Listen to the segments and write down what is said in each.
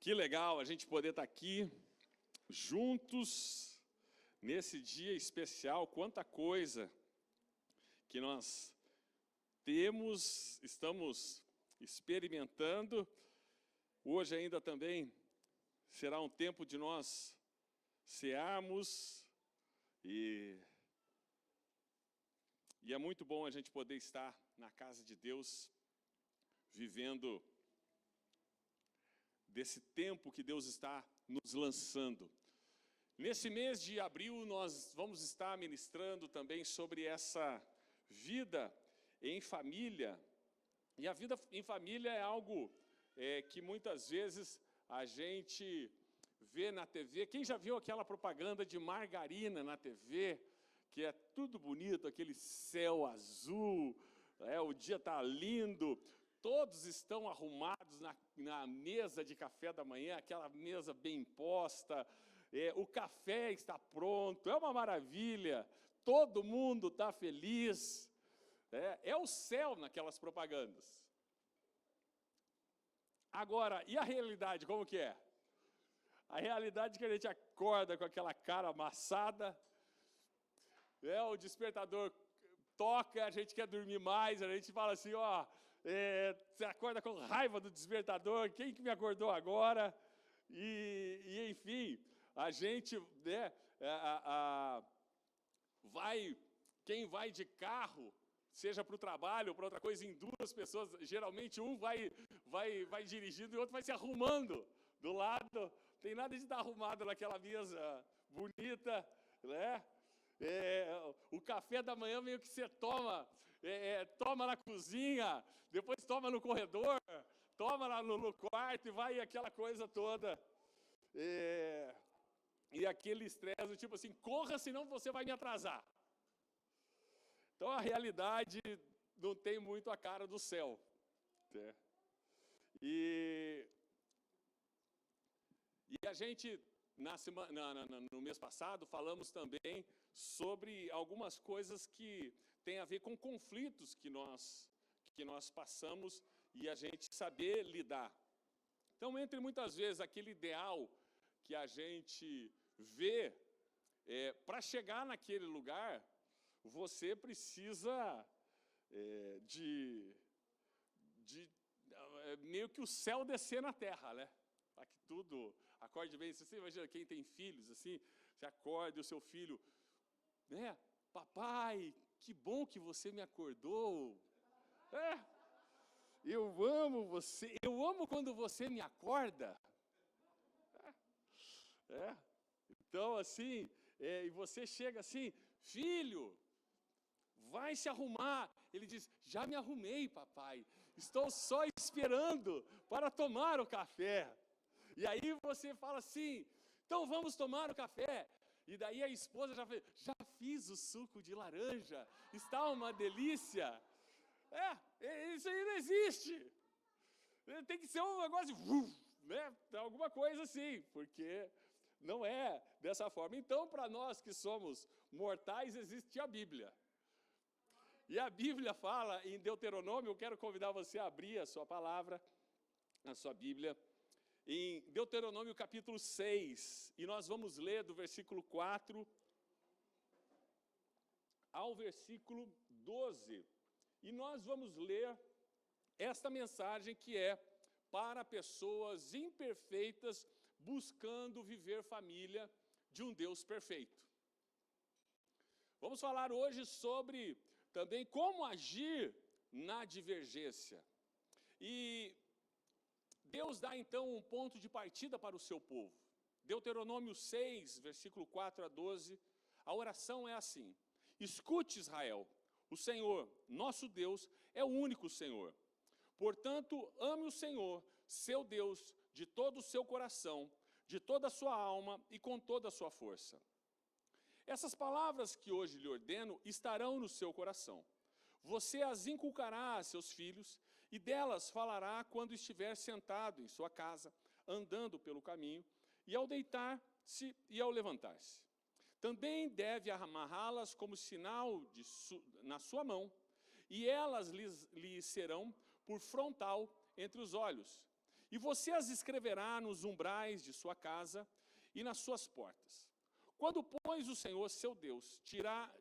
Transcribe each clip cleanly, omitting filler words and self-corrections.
Que legal a gente poder estar aqui juntos nesse dia especial. Quanta coisa que nós estamos experimentando. Hoje ainda também será um tempo de nós cearmos e é muito bom a gente poder estar na casa de Deus, vivendo desse tempo que Deus está nos lançando. Nesse mês de abril, nós vamos estar ministrando também sobre essa vida em família. E a vida em família é algo que muitas vezes a gente vê na TV. Quem já viu aquela propaganda de margarina na TV, que é tudo bonito, aquele céu azul, o dia está lindo, todos estão arrumados na mesa de café da manhã, aquela mesa bem posta, o café está pronto, é uma maravilha, todo mundo está feliz. É o céu naquelas propagandas. Agora, e a realidade, como que é? A realidade é que a gente acorda com aquela cara amassada, o despertador toca, a gente quer dormir mais, a gente fala assim, você acorda com raiva do despertador, quem que me acordou agora? E enfim, a gente quem vai de carro, seja para o trabalho ou para outra coisa, em duas pessoas, geralmente um vai dirigindo e o outro vai se arrumando do lado, tem nada de estar arrumado naquela mesa bonita, né? O café da manhã meio que você toma na cozinha, depois toma no corredor, toma lá no quarto e vai aquela coisa toda. E aquele estresse, tipo assim, corra, senão você vai me atrasar. Então a realidade não tem muito a cara do céu. E a gente, no mês passado, falamos também sobre algumas coisas que têm a ver com conflitos que nós passamos e a gente saber lidar. Então, entre muitas vezes aquele ideal que a gente vê, para chegar naquele lugar, você precisa meio que o céu descer na terra, né? Para que tudo acorde bem. Você imagina quem tem filhos, assim, você acorda e o seu filho, papai, que bom que você me acordou. Eu amo você, eu amo quando você me acorda. Então, assim, e você chega assim, filho, vai se arrumar. Ele diz, já me arrumei, papai, estou só esperando para tomar o café. E aí você fala assim, então vamos tomar o café. E daí a esposa já fiz o suco de laranja, está uma delícia. Isso aí não existe. Tem que ser um negócio, alguma coisa assim, porque não é dessa forma. Então, para nós que somos mortais, existe a Bíblia. E a Bíblia fala em Deuteronômio, eu quero convidar você a abrir a sua palavra, a sua Bíblia, em Deuteronômio capítulo 6, e nós vamos ler do versículo 4 ao versículo 12. E nós vamos ler esta mensagem que é para pessoas imperfeitas buscando viver família de um Deus perfeito. Vamos falar hoje sobre também como agir na divergência. E Deus dá então um ponto de partida para o seu povo. Deuteronômio 6, versículo 4 a 12, a oração é assim: escute, Israel, o Senhor, nosso Deus, é o único Senhor. Portanto, ame o Senhor, seu Deus, de todo o seu coração, de toda a sua alma e com toda a sua força. Essas palavras que hoje lhe ordeno estarão no seu coração. Você as inculcará a seus filhos e delas falará quando estiver sentado em sua casa, andando pelo caminho, e ao deitar-se e ao levantar-se. Também deve amarrá-las como sinal na sua mão, e elas lhe serão por frontal entre os olhos. e você as escreverá nos umbrais de sua casa e nas suas portas. Quando, pois, o Senhor, seu Deus,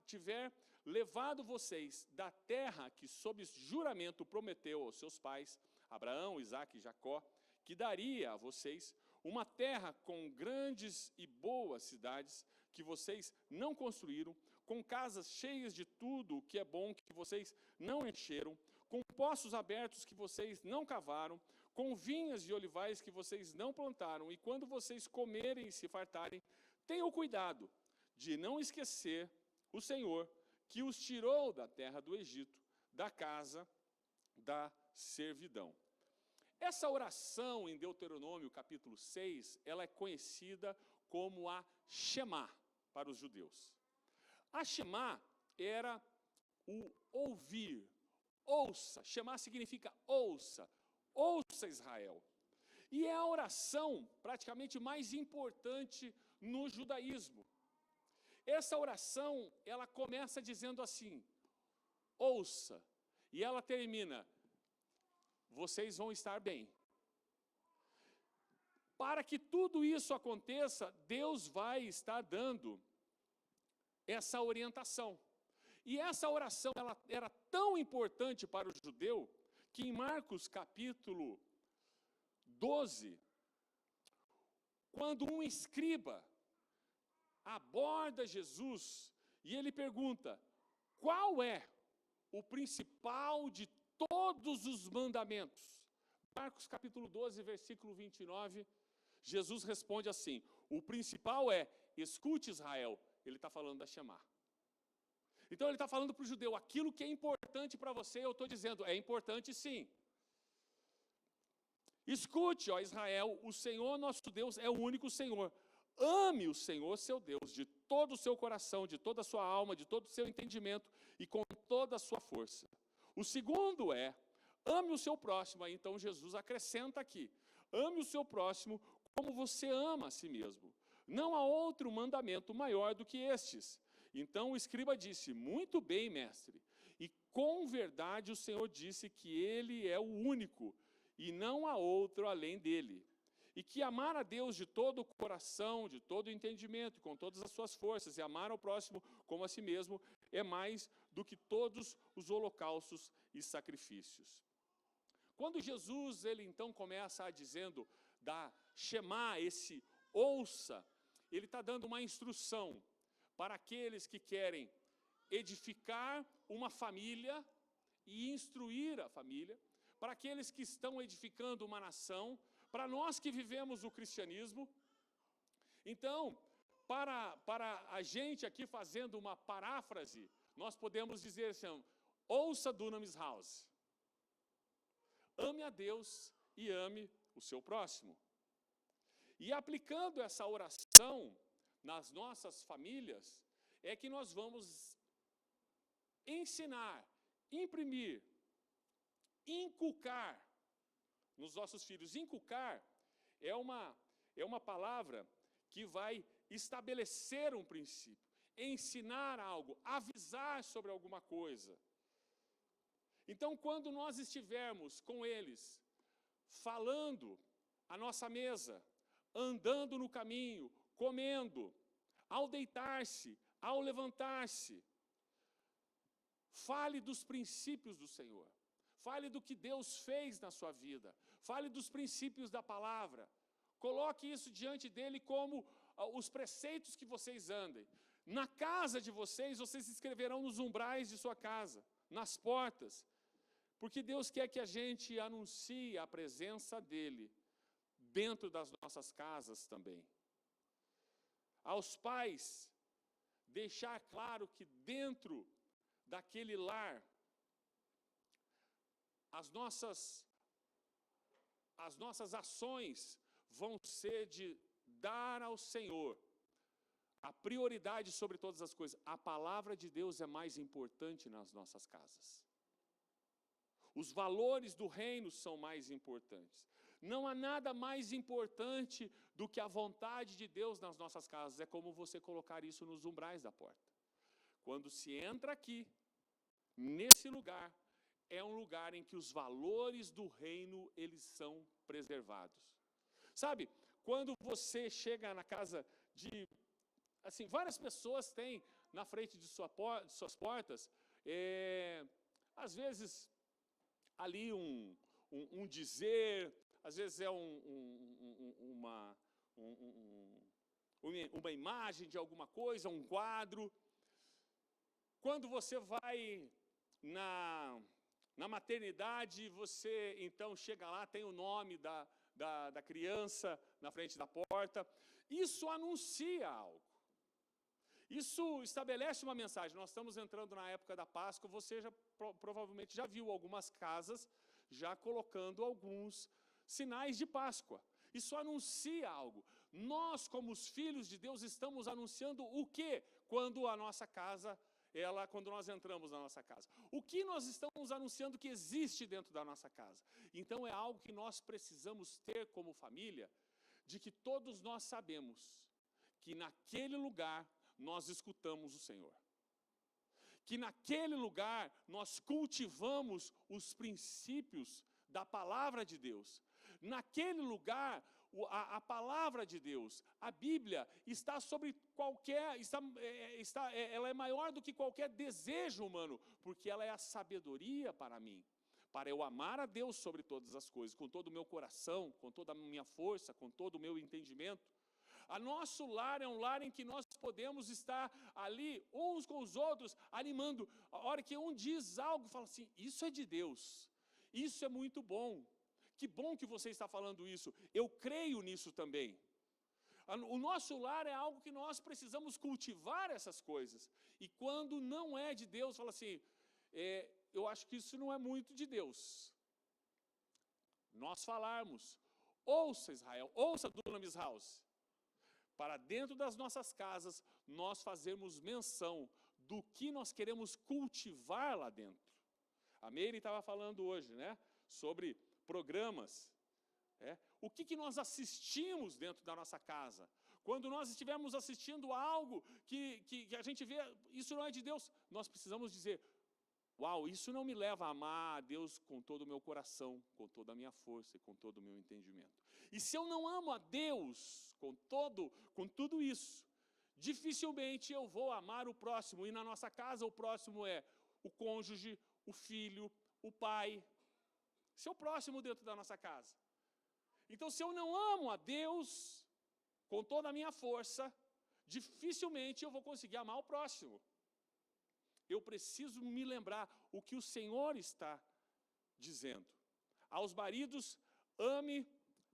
tiver levado vocês da terra que, sob juramento, prometeu aos seus pais, Abraão, Isaque e Jacó, que daria a vocês uma terra com grandes e boas cidades que vocês não construíram, com casas cheias de tudo o que é bom que vocês não encheram, com poços abertos que vocês não cavaram, com vinhas e olivais que vocês não plantaram, e quando vocês comerem e se fartarem, tenham cuidado de não esquecer o Senhor, que os tirou da terra do Egito, da casa da servidão. Essa oração em Deuteronômio capítulo 6, ela é conhecida como a Shemá para os judeus. A Shemá era o ouvir, ouça. Shemá significa ouça, ouça Israel. E é a oração praticamente mais importante no judaísmo. Essa oração, ela começa dizendo assim, ouça, e ela termina, vocês vão estar bem. Para que tudo isso aconteça, Deus vai estar dando essa orientação. E essa oração, ela era tão importante para o judeu, que em Marcos capítulo 12, quando um escriba aborda Jesus, e ele pergunta, qual é o principal de todos os mandamentos? Marcos capítulo 12, versículo 29, Jesus responde assim, o principal é, escute Israel, ele está falando da Shemá. Então ele está falando para o judeu, aquilo que é importante para você, eu estou dizendo, é importante sim. Escute, ó Israel, o Senhor nosso Deus é o único Senhor. Ame o Senhor seu Deus de todo o seu coração, de toda a sua alma, de todo o seu entendimento e com toda a sua força. O segundo é, ame o seu próximo. Aí então Jesus acrescenta aqui, ame o seu próximo como você ama a si mesmo. Não há outro mandamento maior do que estes. Então o escriba disse, muito bem, mestre. E com verdade o Senhor disse que ele é o único e não há outro além dele. E que amar a Deus de todo o coração, de todo o entendimento, com todas as suas forças, e amar ao próximo como a si mesmo, é mais do que todos os holocaustos e sacrifícios. Quando Jesus, ele então começa dizendo da Shemá, esse ouça, ele está dando uma instrução para aqueles que querem edificar uma família e instruir a família, para aqueles que estão edificando uma nação, para nós que vivemos o cristianismo. Então, para a gente aqui fazendo uma paráfrase, nós podemos dizer assim, ouça Dunamis House. Ame a Deus e ame o seu próximo. E aplicando essa oração nas nossas famílias, é que nós vamos ensinar, imprimir, inculcar nos nossos filhos. Inculcar é uma palavra que vai estabelecer um princípio, ensinar algo, avisar sobre alguma coisa. Então, quando nós estivermos com eles, falando à nossa mesa, andando no caminho, comendo, ao deitar-se, ao levantar-se, fale dos princípios do Senhor. Fale do que Deus fez na sua vida. Fale dos princípios da palavra. Coloque isso diante dele como os preceitos que vocês andem. Na casa de vocês, vocês escreverão nos umbrais de sua casa, nas portas. Porque Deus quer que a gente anuncie a presença dele dentro das nossas casas também. Aos pais, deixar claro que dentro daquele lar, as nossas ações vão ser de dar ao Senhor a prioridade sobre todas as coisas. A palavra de Deus é mais importante nas nossas casas. Os valores do reino são mais importantes. Não há nada mais importante do que a vontade de Deus nas nossas casas. É como você colocar isso nos umbrais da porta. Quando se entra aqui, nesse lugar, é um lugar em que os valores do reino, eles são preservados. Sabe, quando você chega na casa de, assim, várias pessoas têm na frente de suas portas, às vezes, ali um dizer, às vezes é uma imagem de alguma coisa, um quadro. Quando você vai na maternidade, você então chega lá, tem o nome da criança na frente da porta. Isso anuncia algo. Isso estabelece uma mensagem. Nós estamos entrando na época da Páscoa, você provavelmente já viu algumas casas já colocando alguns sinais de Páscoa. Isso anuncia algo. Nós, como os filhos de Deus, estamos anunciando o quê? Quando a nossa casa, quando nós entramos na nossa casa. O que nós estamos anunciando que existe dentro da nossa casa? Então é algo que nós precisamos ter como família, de que todos nós sabemos que naquele lugar nós escutamos o Senhor. Que naquele lugar nós cultivamos os princípios da palavra de Deus. Naquele lugar, a palavra de Deus, a Bíblia, está sobre qualquer, ela é maior do que qualquer desejo humano, porque ela é a sabedoria para mim, para eu amar a Deus sobre todas as coisas, com todo o meu coração, com toda a minha força, com todo o meu entendimento. A nosso lar é um lar em que nós podemos estar ali, uns com os outros, animando. A hora que um diz algo, fala assim, isso é de Deus, isso é muito bom. Que bom que você está falando isso, eu creio nisso também. O nosso lar é algo que nós precisamos cultivar essas coisas. E quando não é de Deus, fala assim, eu acho que isso não é muito de Deus. Nós falarmos, ouça Israel, ouça Dunamis House. Para dentro das nossas casas, nós fazermos menção do que nós queremos cultivar lá dentro. A Meire estava falando hoje, né, sobre programas. O que nós assistimos dentro da nossa casa? Quando nós estivermos assistindo algo que a gente vê, isso não é de Deus, nós precisamos dizer, uau, isso não me leva a amar a Deus com todo o meu coração, com toda a minha força e com todo o meu entendimento. E se eu não amo a Deus com tudo isso, dificilmente eu vou amar o próximo. E na nossa casa o próximo é o cônjuge, o filho, o pai. Esse é o próximo dentro da nossa casa. Então, se eu não amo a Deus com toda a minha força, dificilmente eu vou conseguir amar o próximo. Eu preciso me lembrar o que o Senhor está dizendo. Aos maridos, ame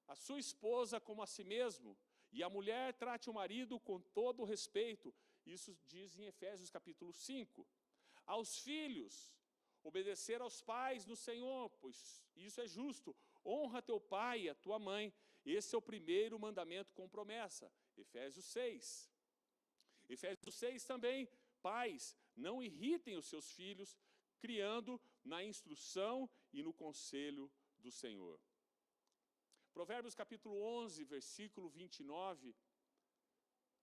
a sua esposa como a si mesmo, e a mulher trate o marido com todo o respeito. Isso diz em Efésios capítulo 5. Aos filhos, obedecer aos pais no Senhor, pois isso é justo. Honra teu pai e a tua mãe. Esse é o primeiro mandamento com promessa. Efésios 6. Efésios 6 também. Pais, não irritem os seus filhos, criando na instrução e no conselho do Senhor. Provérbios capítulo 11, versículo 29,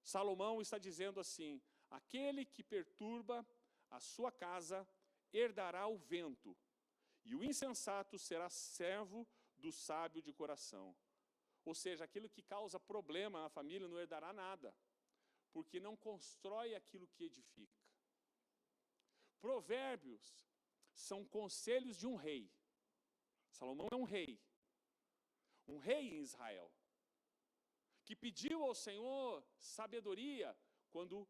Salomão está dizendo assim, aquele que perturba a sua casa herdará o vento, e o insensato será servo do sábio de coração. Ou seja, aquilo que causa problema na família não herdará nada, porque não constrói aquilo que edifica. Provérbios são conselhos de um rei. Salomão é um rei em Israel, que pediu ao Senhor sabedoria quando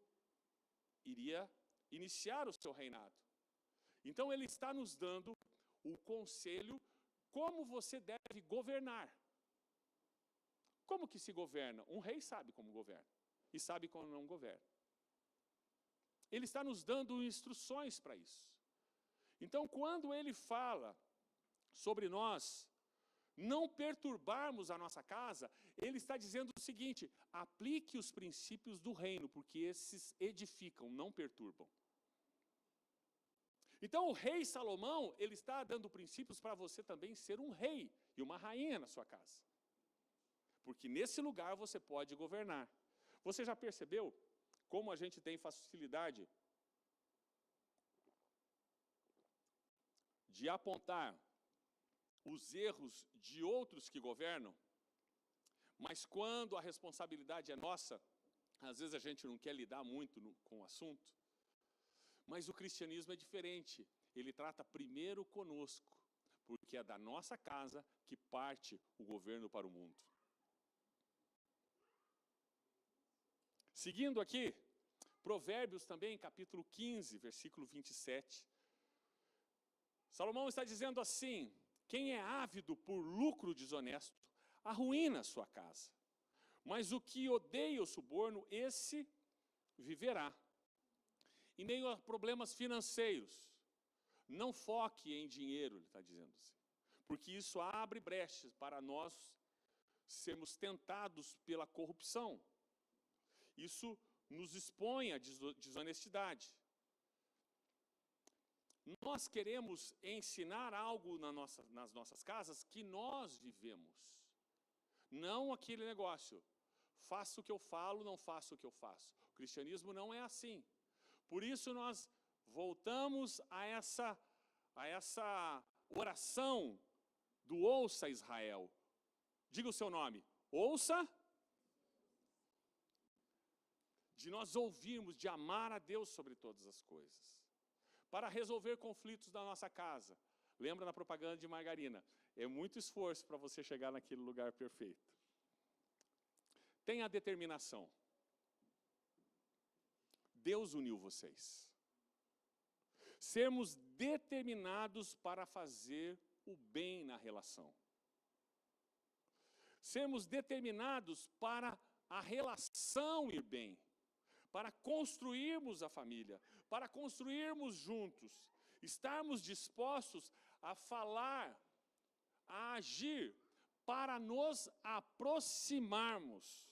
iria iniciar o seu reinado. Então ele está nos dando o conselho como você deve governar. Como que se governa? Um rei sabe como governa e sabe como não governa. Ele está nos dando instruções para isso. Então, quando ele fala sobre nós não perturbarmos a nossa casa, ele está dizendo o seguinte, aplique os princípios do reino, porque esses edificam, não perturbam. Então, o rei Salomão, ele está dando princípios para você também ser um rei e uma rainha na sua casa. Porque nesse lugar você pode governar. Você já percebeu como a gente tem facilidade de apontar os erros de outros que governam, mas quando a responsabilidade é nossa, às vezes a gente não quer lidar muito com o assunto, mas o cristianismo é diferente. Ele trata primeiro conosco, porque é da nossa casa que parte o governo para o mundo. Seguindo aqui, Provérbios também, capítulo 15, versículo 27. Salomão está dizendo assim: quem é ávido por lucro desonesto, arruína sua casa. Mas o que odeia o suborno, esse viverá. Em meio a problemas financeiros, não foque em dinheiro, ele está dizendo assim. Porque isso abre brechas para nós sermos tentados pela corrupção. Isso nos expõe à desonestidade. Nós queremos ensinar algo nas nossas casas que nós vivemos. Não aquele negócio, faço o que eu falo, não faço o que eu faço. O cristianismo não é assim. Por isso nós voltamos a essa oração do ouça Israel. Diga o seu nome, ouça. De nós ouvirmos, de amar a Deus sobre todas as coisas. Para resolver conflitos da nossa casa. Lembra na propaganda de margarina? É muito esforço para você chegar naquele lugar perfeito. Tenha determinação. Deus uniu vocês. Sermos determinados para fazer o bem na relação. Sermos determinados para a relação ir bem. Para construirmos a família, para construirmos juntos, estarmos dispostos a falar, a agir, para nos aproximarmos,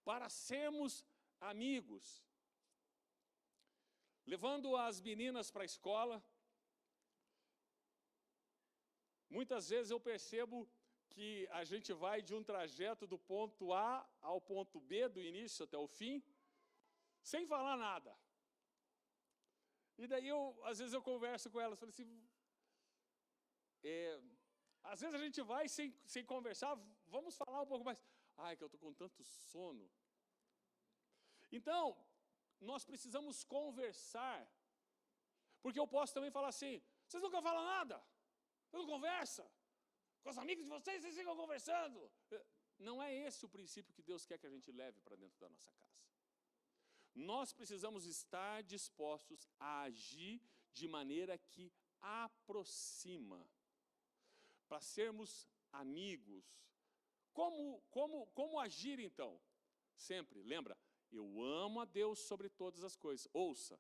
para sermos amigos. Levando as meninas para a escola, muitas vezes eu percebo que a gente vai de um trajeto do ponto A ao ponto B, do início até o fim, sem falar nada. E daí, às vezes eu converso com elas, falo assim, às vezes a gente vai sem conversar, vamos falar um pouco mais. Ai, que eu estou com tanto sono. Então, nós precisamos conversar, porque eu posso também falar assim, vocês nunca falam nada, vocês não conversam, com os amigos de vocês ficam conversando. Não é esse o princípio que Deus quer que a gente leve para dentro da nossa casa. Nós precisamos estar dispostos a agir de maneira que aproxima, para sermos amigos. Como agir então? Sempre, lembra, eu amo a Deus sobre todas as coisas. Ouça,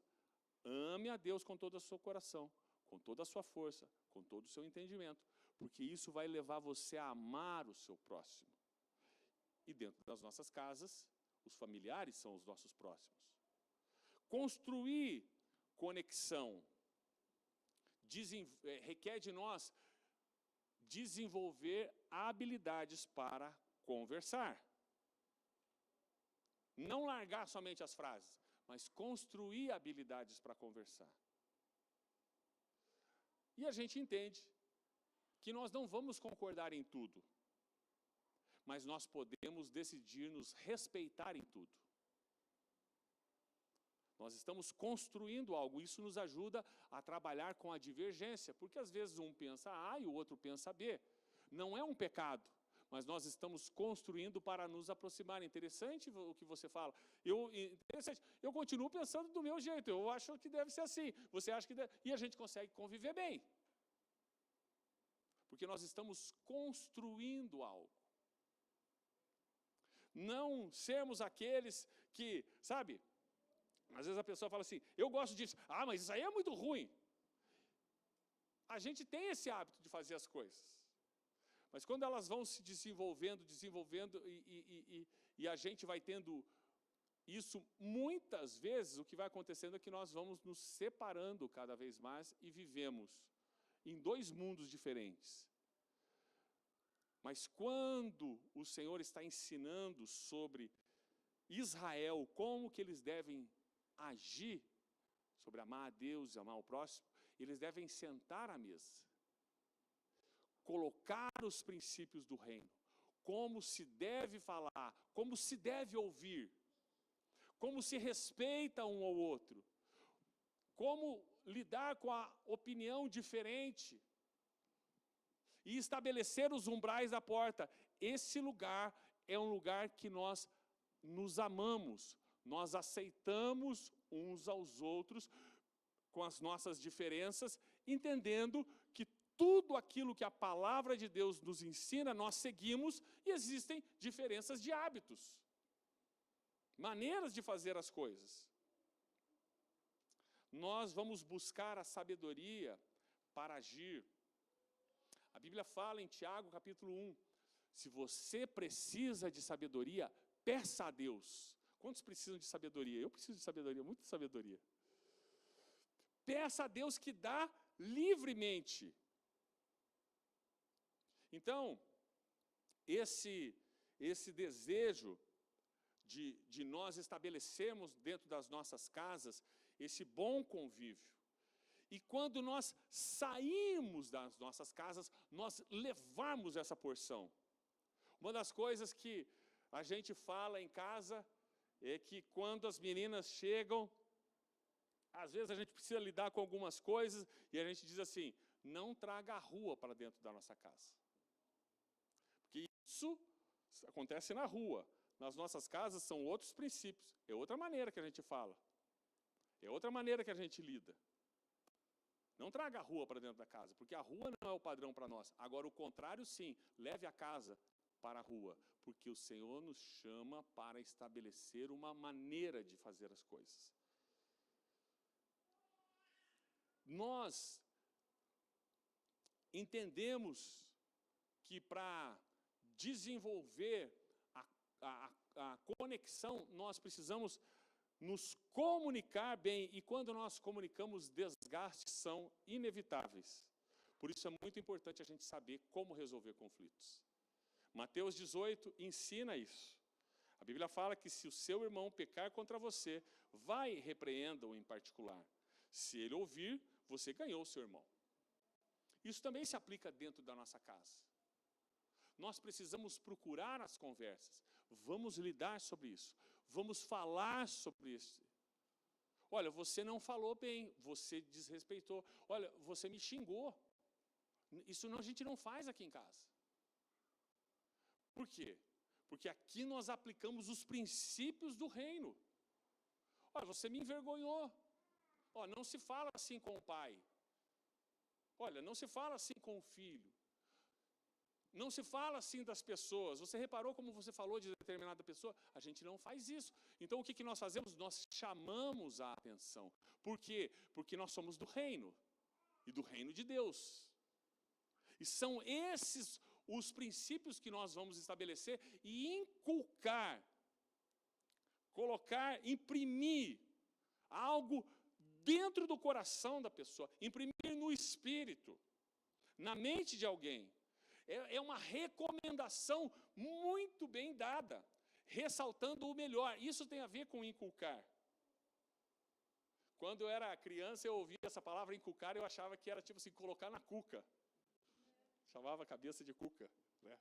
ame a Deus com todo o seu coração, com toda a sua força, com todo o seu entendimento, porque isso vai levar você a amar o seu próximo. E dentro das nossas casas, os familiares são os nossos próximos. Construir conexão requer de nós desenvolver habilidades para conversar. Não largar somente as frases, mas construir habilidades para conversar. E a gente entende que nós não vamos concordar em tudo, mas nós podemos decidir nos respeitar em tudo. Nós estamos construindo algo, isso nos ajuda a trabalhar com a divergência, porque às vezes um pensa A e o outro pensa B. Não é um pecado, mas nós estamos construindo para nos aproximar. Interessante o que você fala. Eu continuo pensando do meu jeito, eu acho que deve ser assim, você acha que deve, e a gente consegue conviver bem. Porque nós estamos construindo algo. Não sermos aqueles que, sabe, às vezes a pessoa fala assim, eu gosto disso, mas isso aí é muito ruim. A gente tem esse hábito de fazer as coisas. Mas quando elas vão se desenvolvendo, e a gente vai tendo isso, muitas vezes o que vai acontecendo é que nós vamos nos separando cada vez mais e vivemos em dois mundos diferentes. Mas quando o Senhor está ensinando sobre Israel, como que eles devem agir sobre amar a Deus e amar o próximo, eles devem sentar à mesa, colocar os princípios do reino, como se deve falar, como se deve ouvir, como se respeita um ao outro, como lidar com a opinião diferente e estabelecer os umbrais da porta. Esse lugar é um lugar que nós nos amamos, nós aceitamos uns aos outros com as nossas diferenças, entendendo que tudo aquilo que a palavra de Deus nos ensina, nós seguimos, e existem diferenças de hábitos, maneiras de fazer as coisas. Nós vamos buscar a sabedoria para agir. A Bíblia fala em Tiago, capítulo 1, se você precisa de sabedoria, peça a Deus. Quantos precisam de sabedoria? Eu preciso de sabedoria, muita sabedoria. Peça a Deus que dá livremente. Então, esse desejo de nós estabelecermos dentro das nossas casas esse bom convívio. E quando nós saímos das nossas casas, nós levarmos essa porção. Uma das coisas que a gente fala em casa é que quando as meninas chegam, às vezes a gente precisa lidar com algumas coisas e a gente diz assim, não traga a rua para dentro da nossa casa. Porque isso acontece na rua. Nas nossas casas são outros princípios. É outra maneira que a gente fala. É outra maneira que a gente lida. Não traga a rua para dentro da casa, porque a rua não é o padrão para nós. Agora, o contrário, sim, leve a casa para a rua, porque o Senhor nos chama para estabelecer uma maneira de fazer as coisas. Nós entendemos que para desenvolver a conexão, nós precisamos nos comunicar bem, e quando nós comunicamos, desgastes são inevitáveis. Por isso é muito importante a gente saber como resolver conflitos. Mateus 18 ensina isso. A Bíblia fala que se o seu irmão pecar contra você, vai e repreenda-o em particular. Se ele ouvir, você ganhou o seu irmão. Isso também se aplica dentro da nossa casa. Nós precisamos procurar as conversas. Vamos lidar sobre isso. Vamos falar sobre isso. Olha, você não falou bem, você desrespeitou. Olha, você me xingou. Isso a gente não faz aqui em casa. Por quê? Porque aqui nós aplicamos os princípios do reino. Olha, você me envergonhou. Olha, não se fala assim com o pai. Olha, não se fala assim com o filho. Não se fala assim das pessoas. Você reparou como você falou de determinada pessoa? A gente não faz isso. Então, o que nós fazemos? Nós chamamos a atenção. Por quê? Porque nós somos do reino. E do reino de Deus. E são esses os princípios que nós vamos estabelecer e inculcar, colocar, imprimir algo dentro do coração da pessoa, imprimir no espírito, na mente de alguém. É uma recomendação muito bem dada, ressaltando o melhor. Isso tem a ver com inculcar. Quando eu era criança, eu ouvia essa palavra inculcar, eu achava que era tipo assim, colocar na cuca. Chamava cabeça de cuca, né?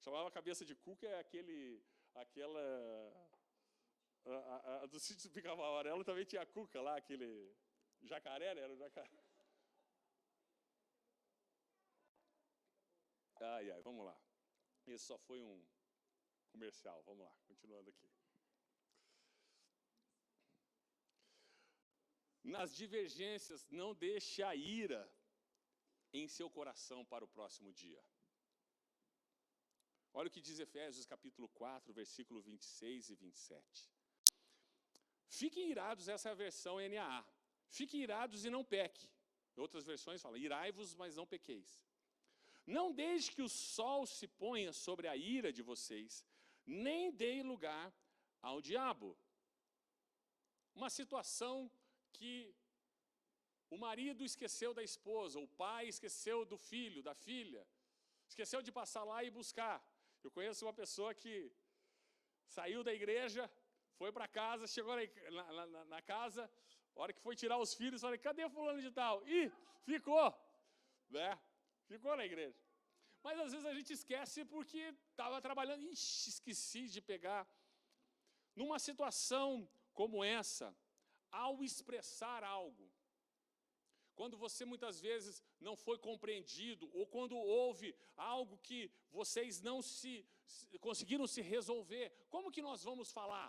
Chamava cabeça de cuca é aquela do sítio do Pica-Pau Amarelo também tinha a cuca lá, aquele jacaré, né? Era o jacaré. Ai, vamos lá. Esse só foi um comercial, vamos lá, continuando aqui. Nas divergências, não deixe a ira em seu coração para o próximo dia. Olha o que diz Efésios capítulo 4, versículo 26 e 27. Fiquem irados, essa é a versão NAA. Fiquem irados e não pequem. Outras versões falam, irai-vos, mas não pequeis. Não deixe que o sol se ponha sobre a ira de vocês, nem dê lugar ao diabo. Uma situação que o marido esqueceu da esposa, o pai esqueceu do filho, da filha, esqueceu de passar lá e buscar. Eu conheço uma pessoa que saiu da igreja, foi para casa, chegou na casa, A hora que foi tirar os filhos, falei, cadê fulano de tal? Ih, ficou, né? Ficou na igreja. Mas às vezes a gente esquece porque estava trabalhando, ixi, esqueci de pegar. Numa situação como essa, ao expressar algo, quando você muitas vezes não foi compreendido, ou quando houve algo que vocês não conseguiram se resolver, como que nós vamos falar?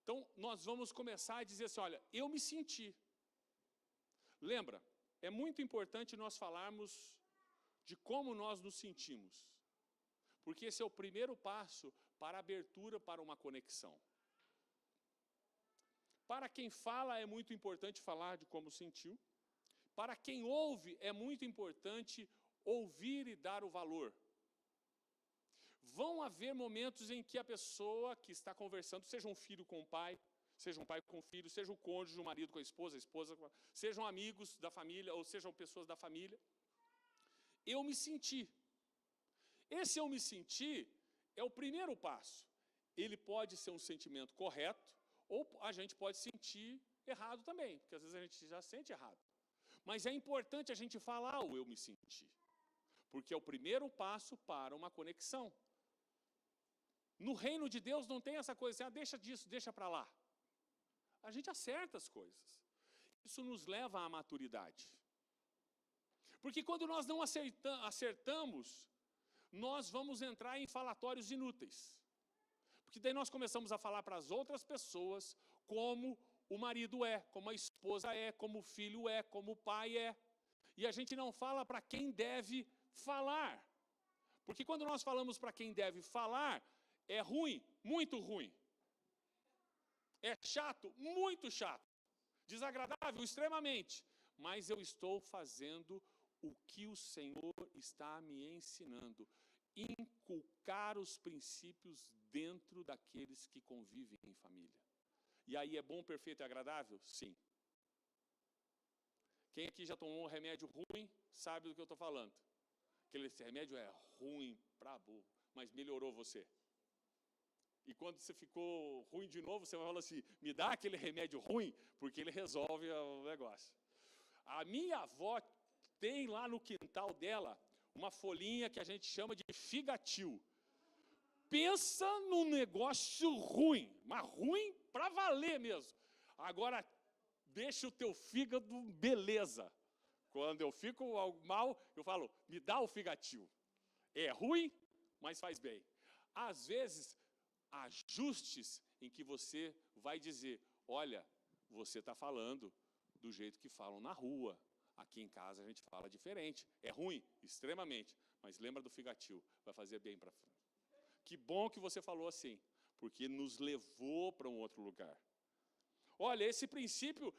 Então, nós vamos começar a dizer assim, olha, eu me senti. Lembra, é muito importante nós falarmos de como nós nos sentimos. Porque esse é o primeiro passo para a abertura para uma conexão. Para quem fala, é muito importante falar de como sentiu. Para quem ouve, é muito importante ouvir e dar o valor. Vão haver momentos em que a pessoa que está conversando, seja um filho com o pai, seja um pai com o filho, seja o cônjuge, o marido com a esposa sejam amigos da família, ou sejam pessoas da família. Eu me senti. Esse eu me senti é o primeiro passo. Ele pode ser um sentimento correto, ou a gente pode sentir errado também, porque às vezes a gente já sente errado. Mas é importante a gente falar o eu me senti, porque é o primeiro passo para uma conexão. No reino de Deus não tem essa coisa assim, deixa disso, deixa para lá. A gente acerta as coisas. Isso nos leva à maturidade. Porque quando nós não acertamos, nós vamos entrar em falatórios inúteis. Porque daí nós começamos a falar para as outras pessoas como o marido é, como a esposa é, como o filho é, como o pai é. E a gente não fala para quem deve falar. Porque quando nós falamos para quem deve falar, é ruim, muito ruim. É chato, muito chato. Desagradável, extremamente. Mas eu estou fazendo o que o Senhor está me ensinando. Inculcar os princípios dentro daqueles que convivem em família. E aí é bom, perfeito e agradável? Sim. Quem aqui já tomou um remédio ruim, sabe do que eu estou falando. Aquele remédio é ruim pra burro, mas melhorou você. E quando você ficou ruim de novo, você vai falar assim, me dá aquele remédio ruim, porque ele resolve o negócio. A minha avó tem lá no quintal dela uma folhinha que a gente chama de figatil. Pensa num negócio ruim, mas ruim para valer mesmo. Agora, deixa o teu fígado beleza. Quando eu fico mal, eu falo, me dá o figatil. É ruim, mas faz bem. Às vezes, ajustes em que você vai dizer, olha, você está falando do jeito que falam na rua. Aqui em casa a gente fala diferente. É ruim, extremamente, mas lembra do figatil, vai fazer bem para frente. Que bom que você falou assim, porque nos levou para um outro lugar. Olha, esse princípio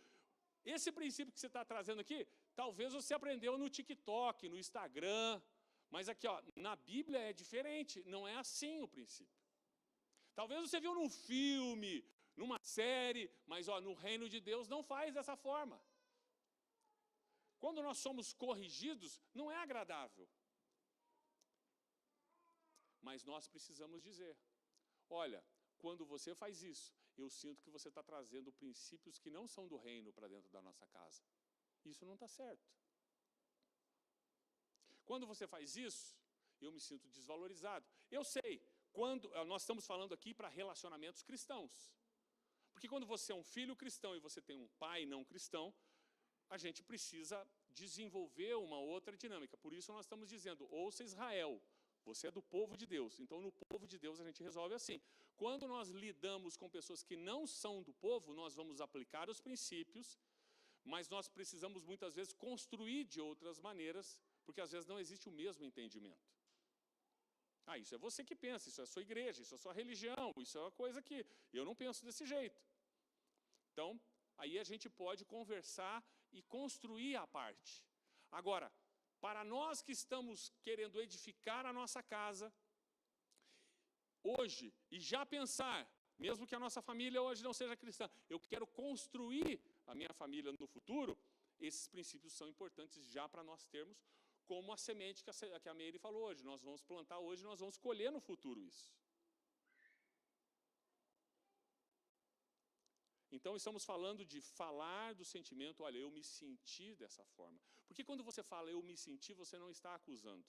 que você está trazendo aqui, talvez você aprendeu no TikTok, no Instagram, mas aqui, ó, na Bíblia é diferente, não é assim o princípio. Talvez você viu num filme, numa série, mas ó, no reino de Deus não faz dessa forma. Quando nós somos corrigidos, não é agradável. Mas nós precisamos dizer, olha, quando você faz isso, eu sinto que você está trazendo princípios que não são do reino para dentro da nossa casa. Isso não está certo. Quando você faz isso, eu me sinto desvalorizado. Eu sei, quando nós estamos falando aqui para relacionamentos cristãos. Porque quando você é um filho cristão e você tem um pai não cristão, a gente precisa desenvolver uma outra dinâmica. Por isso nós estamos dizendo, ouça Israel, você é do povo de Deus. Então no povo de Deus a gente resolve assim. Quando nós lidamos com pessoas que não são do povo, nós vamos aplicar os princípios, mas nós precisamos muitas vezes construir de outras maneiras, porque às vezes não existe o mesmo entendimento. Ah, isso é você que pensa, isso é a sua igreja, isso é a sua religião, isso é uma coisa que eu não penso desse jeito. Então, aí a gente pode conversar e construir a parte. Agora, para nós que estamos querendo edificar a nossa casa, hoje, e já pensar, mesmo que a nossa família hoje não seja cristã, eu quero construir a minha família no futuro, esses princípios são importantes já para nós termos, como a semente que a Meire falou hoje. Nós vamos plantar hoje, nós vamos colher no futuro isso. Então, estamos falando de falar do sentimento, olha, eu me senti dessa forma. Porque quando você fala eu me senti, você não está acusando.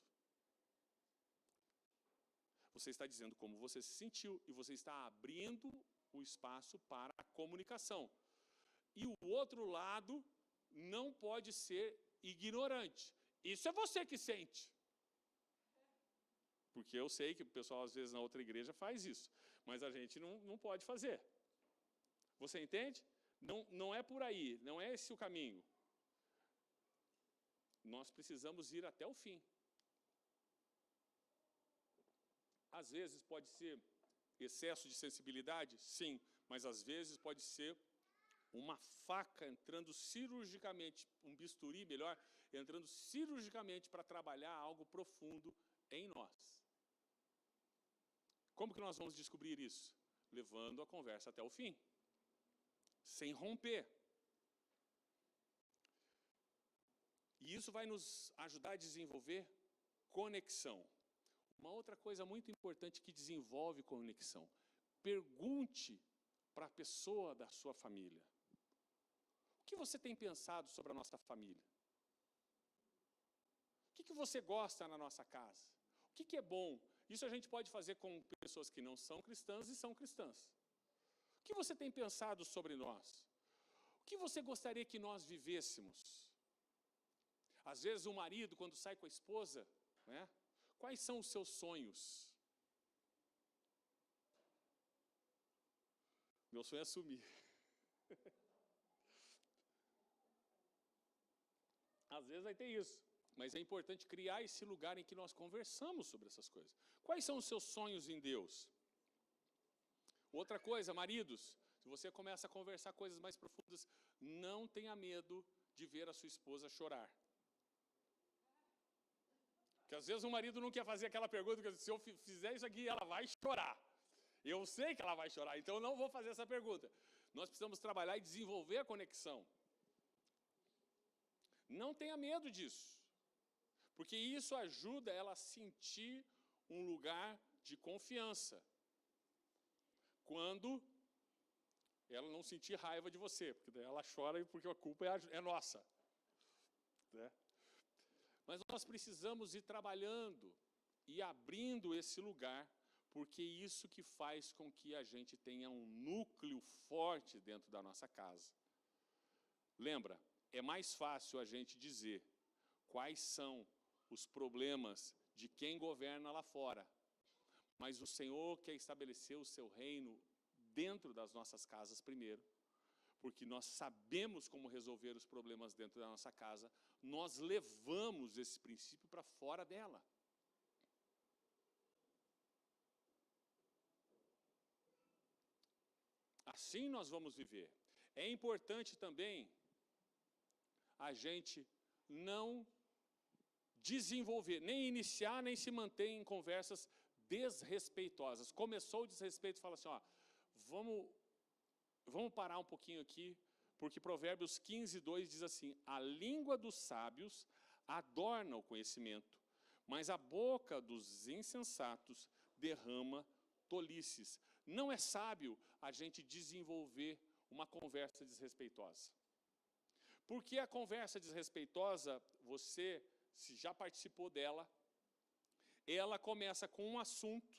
Você está dizendo como você se sentiu e você está abrindo o espaço para a comunicação. E o outro lado não pode ser ignorante. Isso é você que sente. Porque eu sei que o pessoal, às vezes, na outra igreja faz isso. Mas a gente não pode fazer. Você entende? Não é por aí, não é esse o caminho. Nós precisamos ir até o fim. Às vezes pode ser excesso de sensibilidade, sim, mas às vezes pode ser uma faca entrando cirurgicamente, um bisturi, melhor, entrando cirurgicamente para trabalhar algo profundo em nós. Como que nós vamos descobrir isso? Levando a conversa até o fim, sem romper. E isso vai nos ajudar a desenvolver conexão. Uma outra coisa muito importante que desenvolve conexão. Pergunte para a pessoa da sua família. O que você tem pensado sobre a nossa família? O que você gosta na nossa casa? O que é bom? Isso a gente pode fazer com pessoas que não são cristãs e são cristãs. O que você tem pensado sobre nós? O que você gostaria que nós vivêssemos? Às vezes o marido, quando sai com a esposa, né? Quais são os seus sonhos? Meu sonho é sumir. Às vezes vai ter isso, mas é importante criar esse lugar em que nós conversamos sobre essas coisas. Quais são os seus sonhos em Deus? Outra coisa, maridos, se você começa a conversar coisas mais profundas, não tenha medo de ver a sua esposa chorar. Porque às vezes o marido não quer fazer aquela pergunta, que se eu fizer isso aqui, ela vai chorar. Eu sei que ela vai chorar, então eu não vou fazer essa pergunta. Nós precisamos trabalhar e desenvolver a conexão. Não tenha medo disso, porque isso ajuda ela a sentir um lugar de confiança. Quando ela não sentir raiva de você, porque daí ela chora porque a culpa é nossa. Né? Mas nós precisamos ir trabalhando e abrindo esse lugar, porque isso que faz com que a gente tenha um núcleo forte dentro da nossa casa. Lembra, é mais fácil a gente dizer quais são os problemas de quem governa lá fora, mas o Senhor quer estabelecer o seu reino dentro das nossas casas primeiro, porque nós sabemos como resolver os problemas dentro da nossa casa, nós levamos esse princípio para fora dela. Assim nós vamos viver. É importante também a gente não desenvolver, nem iniciar, nem se manter em conversas desrespeitosas. Começou o desrespeito, fala assim, ó, vamos parar um pouquinho aqui, porque Provérbios 15:2 diz assim, a língua dos sábios adorna o conhecimento, mas a boca dos insensatos derrama tolices. Não é sábio a gente desenvolver uma conversa desrespeitosa. Porque a conversa desrespeitosa, você, se já participou dela, ela começa com um assunto,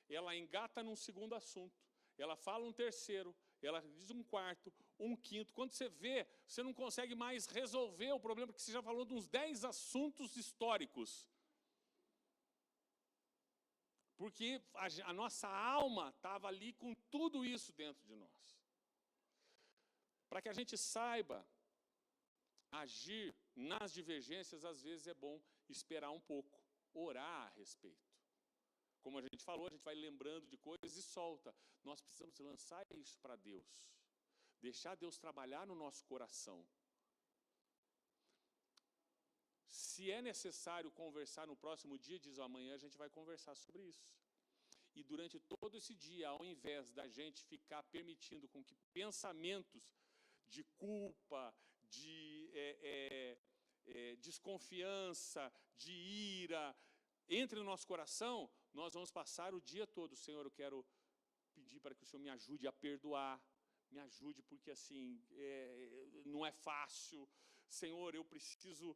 ela engata num segundo assunto, ela fala um terceiro, ela diz um quarto, um quinto. Quando você vê, você não consegue mais resolver o problema, porque você já falou de uns 10 assuntos históricos. Porque a nossa alma estava ali com tudo isso dentro de nós. Para que a gente saiba agir nas divergências, às vezes é bom esperar um pouco, orar a respeito. Como a gente falou, a gente vai lembrando de coisas e solta. Nós precisamos lançar isso para Deus. Deixar Deus trabalhar no nosso coração. Se é necessário conversar no próximo dia, diz amanhã a gente vai conversar sobre isso. E durante todo esse dia, ao invés da gente ficar permitindo com que pensamentos de culpa, de desconfiança, de ira, entre no nosso coração, nós vamos passar o dia todo, Senhor, eu quero pedir para que o Senhor me ajude a perdoar, me ajude, porque assim, não é fácil. Senhor, eu preciso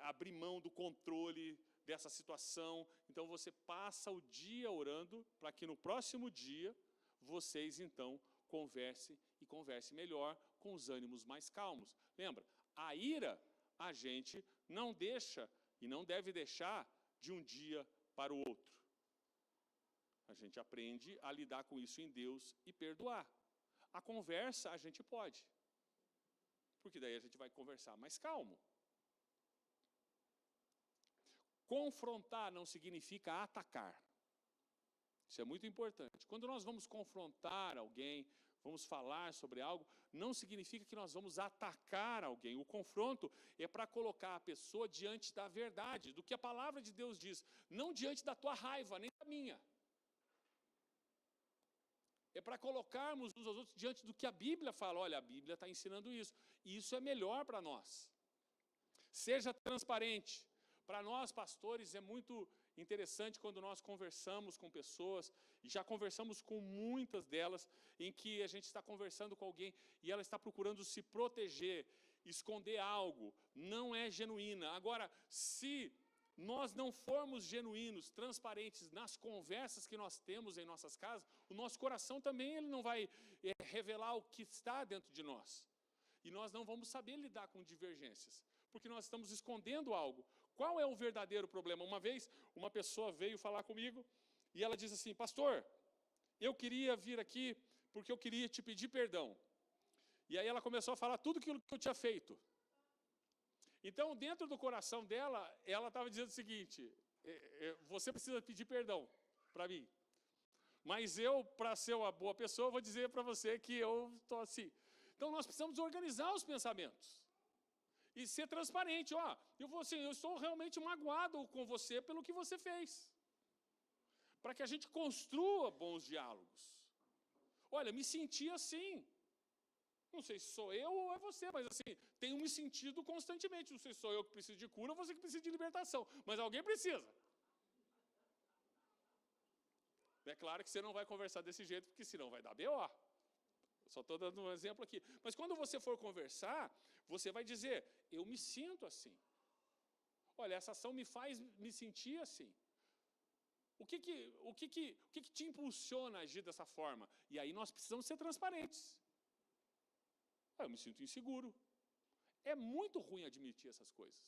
abrir mão do controle dessa situação. Então você passa o dia orando, para que no próximo dia, vocês então conversem melhor, com os ânimos mais calmos. Lembra, a ira a gente não deixa e não deve deixar de um dia para o outro. A gente aprende a lidar com isso em Deus e perdoar. A conversa a gente pode, porque daí a gente vai conversar mais calmo. Confrontar não significa atacar. Isso é muito importante. Quando nós vamos confrontar alguém, vamos falar sobre algo, não significa que nós vamos atacar alguém. O confronto é para colocar a pessoa diante da verdade, do que a palavra de Deus diz, não diante da tua raiva, nem da minha. É para colocarmos uns aos outros diante do que a Bíblia fala. Olha, a Bíblia está ensinando isso. E isso é melhor para nós. Seja transparente. Para nós, pastores, é muito interessante quando nós conversamos com pessoas, e já conversamos com muitas delas, em que a gente está conversando com alguém e ela está procurando se proteger, esconder algo, não é genuína. Agora, se nós não formos genuínos, transparentes nas conversas que nós temos em nossas casas, o nosso coração também ele não vai revelar o que está dentro de nós. E nós não vamos saber lidar com divergências, porque nós estamos escondendo algo. Qual é o verdadeiro problema? Uma vez, uma pessoa veio falar comigo e ela disse assim, pastor, eu queria vir aqui porque eu queria te pedir perdão. E aí ela começou a falar tudo aquilo que eu tinha feito. Então, dentro do coração dela, ela estava dizendo o seguinte, você precisa pedir perdão para mim. Mas eu, para ser uma boa pessoa, vou dizer para você que eu estou assim. Então, nós precisamos organizar os pensamentos. E ser transparente, eu estou realmente magoado com você pelo que você fez. Para que a gente construa bons diálogos. Olha, me senti assim. Não sei se sou eu ou é você, mas assim, tenho me sentido constantemente. Não sei se sou eu que preciso de cura ou você que precisa de libertação. Mas alguém precisa. É claro que você não vai conversar desse jeito, porque senão vai dar B.O. Só estou dando um exemplo aqui. Mas quando você for conversar, você vai dizer, eu me sinto assim. Olha, essa ação me faz me sentir assim. O que te impulsiona a agir dessa forma? E aí nós precisamos ser transparentes. Eu me sinto inseguro. É muito ruim admitir essas coisas.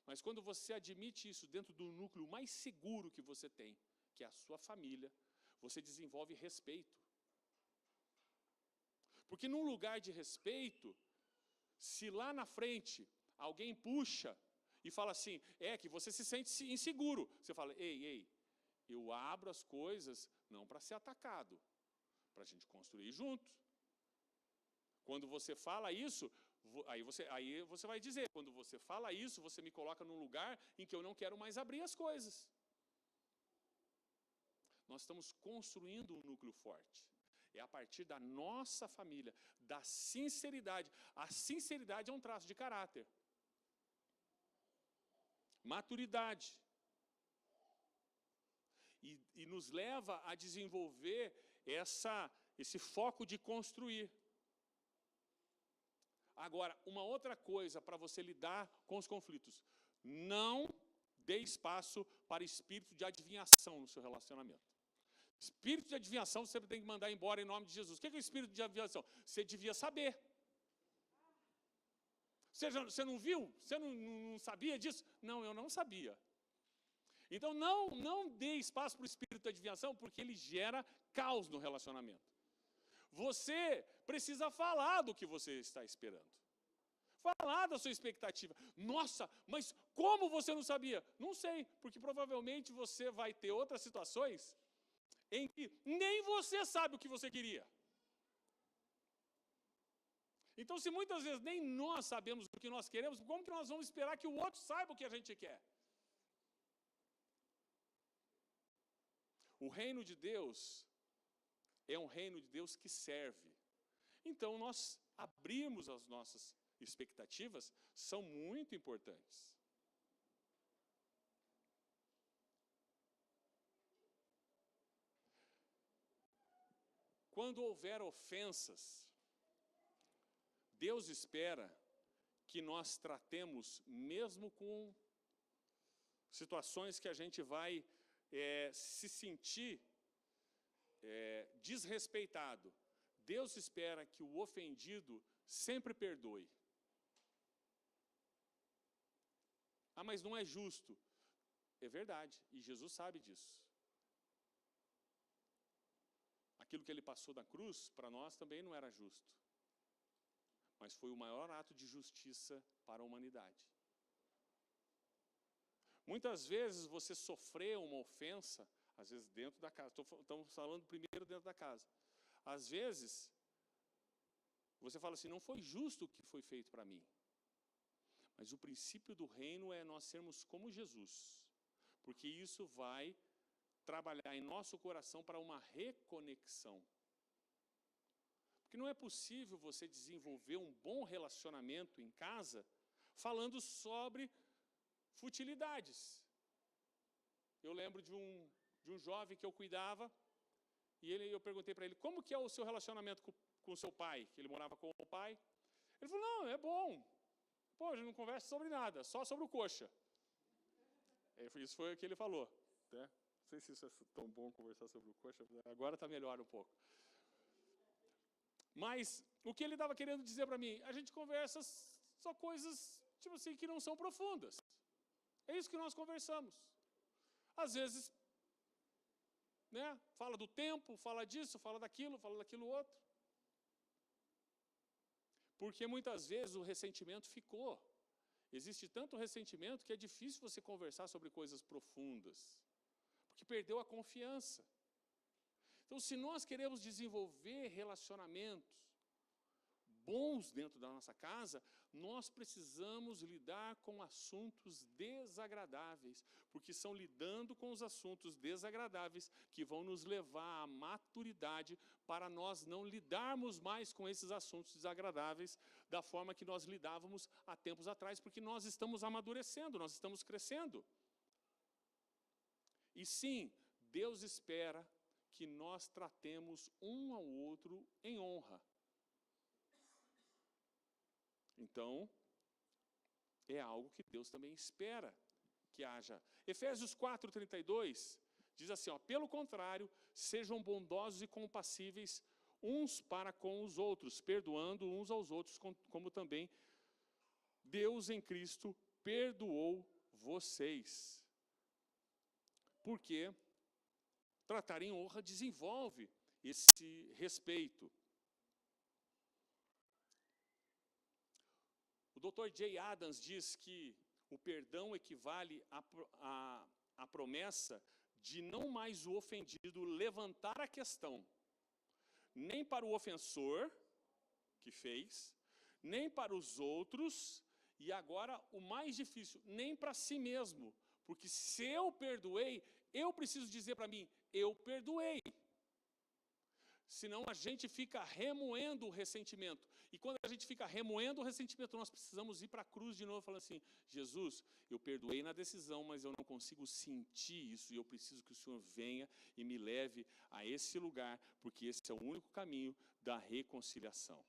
Mas quando você admite isso dentro do núcleo mais seguro que você tem, que é a sua família, você desenvolve respeito. Porque num lugar de respeito, se lá na frente alguém puxa e fala assim, que você se sente inseguro. Você fala, ei, eu abro as coisas não para ser atacado, para a gente construir junto. Quando você fala isso, aí você vai dizer, quando você fala isso, você me coloca num lugar em que eu não quero mais abrir as coisas. Nós estamos construindo um núcleo forte. É a partir da nossa família, da sinceridade. A sinceridade é um traço de caráter. Maturidade. E nos leva a desenvolver esse foco de construir. Agora, uma outra coisa para você lidar com os conflitos. Não dê espaço para espírito de adivinhação no seu relacionamento. Espírito de adivinhação você tem que mandar embora em nome de Jesus. O que é o espírito de adivinhação? Você devia saber. Você não viu? Você não sabia disso? Não, eu não sabia. Então não dê espaço para o espírito de adivinhação, porque ele gera caos no relacionamento. Você precisa falar do que você está esperando. Falar da sua expectativa. Nossa, mas como você não sabia? Não sei, porque provavelmente você vai ter outras situações em que nem você sabe o que você queria. Então, se muitas vezes nem nós sabemos o que nós queremos, como que nós vamos esperar que o outro saiba o que a gente quer? O reino de Deus é um reino de Deus que serve. Então, nós abrirmos as nossas expectativas são muito importantes. Quando houver ofensas, Deus espera que nós tratemos, mesmo com situações que a gente vai se sentir desrespeitado. Deus espera que o ofendido sempre perdoe. Ah, mas não é justo. É verdade, e Jesus sabe disso. Aquilo que ele passou na cruz, para nós também não era justo. Mas foi o maior ato de justiça para a humanidade. Muitas vezes você sofreu uma ofensa, às vezes dentro da casa. Estamos falando primeiro dentro da casa. Às vezes, você fala assim, não foi justo o que foi feito para mim. Mas o princípio do reino é nós sermos como Jesus. Porque isso vai trabalhar em nosso coração para uma reconexão. Porque não é possível você desenvolver um bom relacionamento em casa falando sobre futilidades. Eu lembro de um jovem que eu cuidava, e eu perguntei para ele, como que é o seu relacionamento com o seu pai? Que ele morava com o pai. Ele falou, não, é bom. Pô, a gente não conversa sobre nada, só sobre o coxa. Isso foi o que ele falou. Né? Não sei se isso é tão bom conversar sobre o coxa, agora está melhor um pouco. Mas o que ele estava querendo dizer para mim, a gente conversa só coisas, tipo assim, que não são profundas. É isso que nós conversamos. Às vezes, né, fala do tempo, fala disso, fala daquilo outro. Porque muitas vezes o ressentimento ficou. Existe tanto ressentimento que é difícil você conversar sobre coisas profundas. Porque perdeu a confiança. Então, se nós queremos desenvolver relacionamentos bons dentro da nossa casa, nós precisamos lidar com assuntos desagradáveis, porque são lidando com os assuntos desagradáveis que vão nos levar à maturidade para nós não lidarmos mais com esses assuntos desagradáveis da forma que nós lidávamos há tempos atrás, porque nós estamos amadurecendo, nós estamos crescendo. E sim, Deus espera que nós tratemos um ao outro em honra. Então, é algo que Deus também espera que haja. Efésios 4:32 diz assim, ó, pelo contrário, sejam bondosos e compassíveis uns para com os outros, perdoando uns aos outros, como também Deus em Cristo perdoou vocês. Porque tratar em honra desenvolve esse respeito. O Dr. J. Adams diz que o perdão equivale à promessa de não mais o ofendido levantar a questão, nem para o ofensor que fez, nem para os outros, e agora o mais difícil, nem para si mesmo. Porque se eu perdoei, eu preciso dizer para mim, eu perdoei. Senão a gente fica remoendo o ressentimento. E quando a gente fica remoendo o ressentimento, nós precisamos ir para a cruz de novo, falando assim, Jesus, eu perdoei na decisão, mas eu não consigo sentir isso, e eu preciso que o Senhor venha e me leve a esse lugar, porque esse é o único caminho da reconciliação.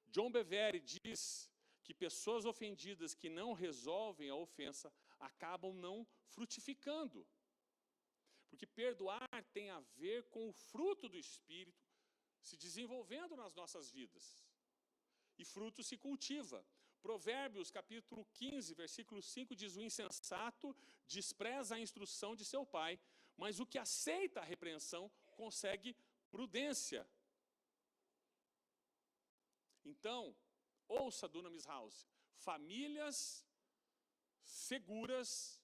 John Bevere diz que pessoas ofendidas que não resolvem a ofensa acabam não frutificando. Porque perdoar tem a ver com o fruto do Espírito se desenvolvendo nas nossas vidas. E fruto se cultiva. Provérbios capítulo 15, versículo 5 diz, o insensato despreza a instrução de seu pai, mas o que aceita a repreensão consegue prudência. Então, ouça, Dunamis House, famílias seguras,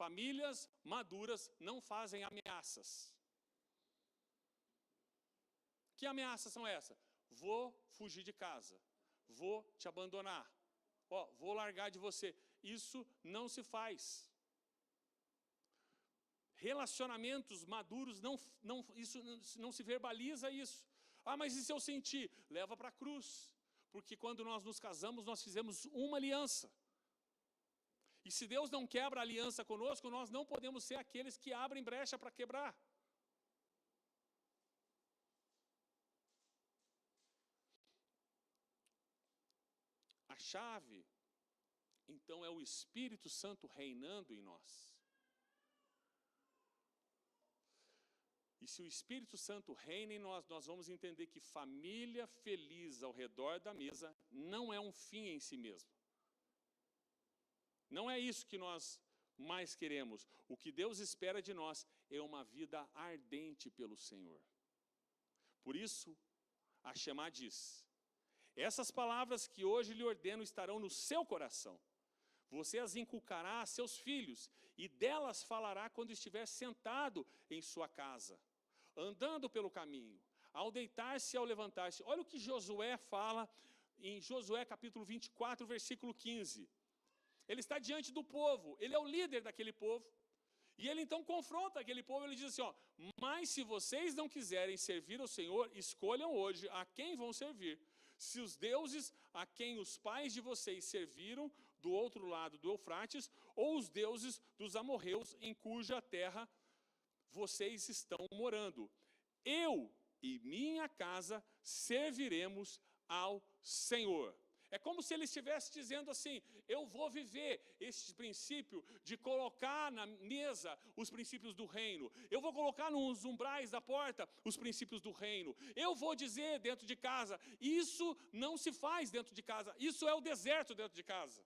famílias maduras não fazem ameaças. Que ameaças são essas? Vou fugir de casa, vou te abandonar, vou largar de você. Isso não se faz. Relacionamentos maduros, isso não se verbaliza isso. Ah, mas e se eu sentir? Leva para a cruz. Porque quando nós nos casamos, nós fizemos uma aliança. E se Deus não quebra a aliança conosco, nós não podemos ser aqueles que abrem brecha para quebrar. chave, então, é o Espírito Santo reinando em nós. E se o Espírito Santo reina em nós, nós vamos entender que família feliz ao redor da mesa não é um fim em si mesmo. Não é isso que nós mais queremos. O que Deus espera de nós é uma vida ardente pelo Senhor. Por isso, a Shemá diz: essas palavras que hoje lhe ordeno estarão no seu coração. Você as inculcará a seus filhos, e delas falará quando estiver sentado em sua casa, andando pelo caminho, ao deitar-se e ao levantar-se. Olha o que Josué fala em Josué capítulo 24, versículo 15. Ele está diante do povo, ele é o líder daquele povo, e ele então confronta aquele povo, ele diz assim, ó, mas se vocês não quiserem servir ao Senhor, escolham hoje a quem vão servir. Se os deuses a quem os pais de vocês serviram do outro lado do Eufrates, ou os deuses dos amorreus em cuja terra vocês estão morando. Eu e minha casa serviremos ao Senhor. É como se ele estivesse dizendo assim, eu vou viver esse princípio de colocar na mesa os princípios do reino. Eu vou colocar nos umbrais da porta os princípios do reino. Eu vou dizer dentro de casa, isso não se faz dentro de casa, isso é o deserto dentro de casa.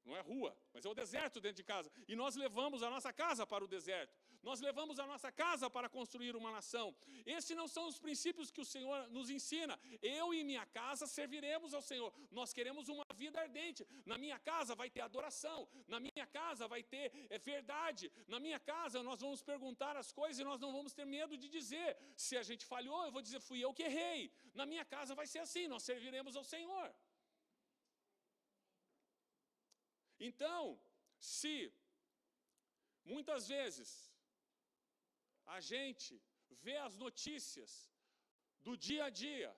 Não é rua, mas é o deserto dentro de casa. E nós levamos a nossa casa para o deserto. Nós levamos a nossa casa para construir uma nação. Esses não são os princípios que o Senhor nos ensina. Eu e minha casa serviremos ao Senhor. Nós queremos uma vida ardente. Na minha casa vai ter adoração. Na minha casa vai ter verdade. Na minha casa nós vamos perguntar as coisas e nós não vamos ter medo de dizer. Se a gente falhou, eu vou dizer, fui eu que errei. Na minha casa vai ser assim, nós serviremos ao Senhor. Então, se muitas vezes a gente vê as notícias do dia a dia,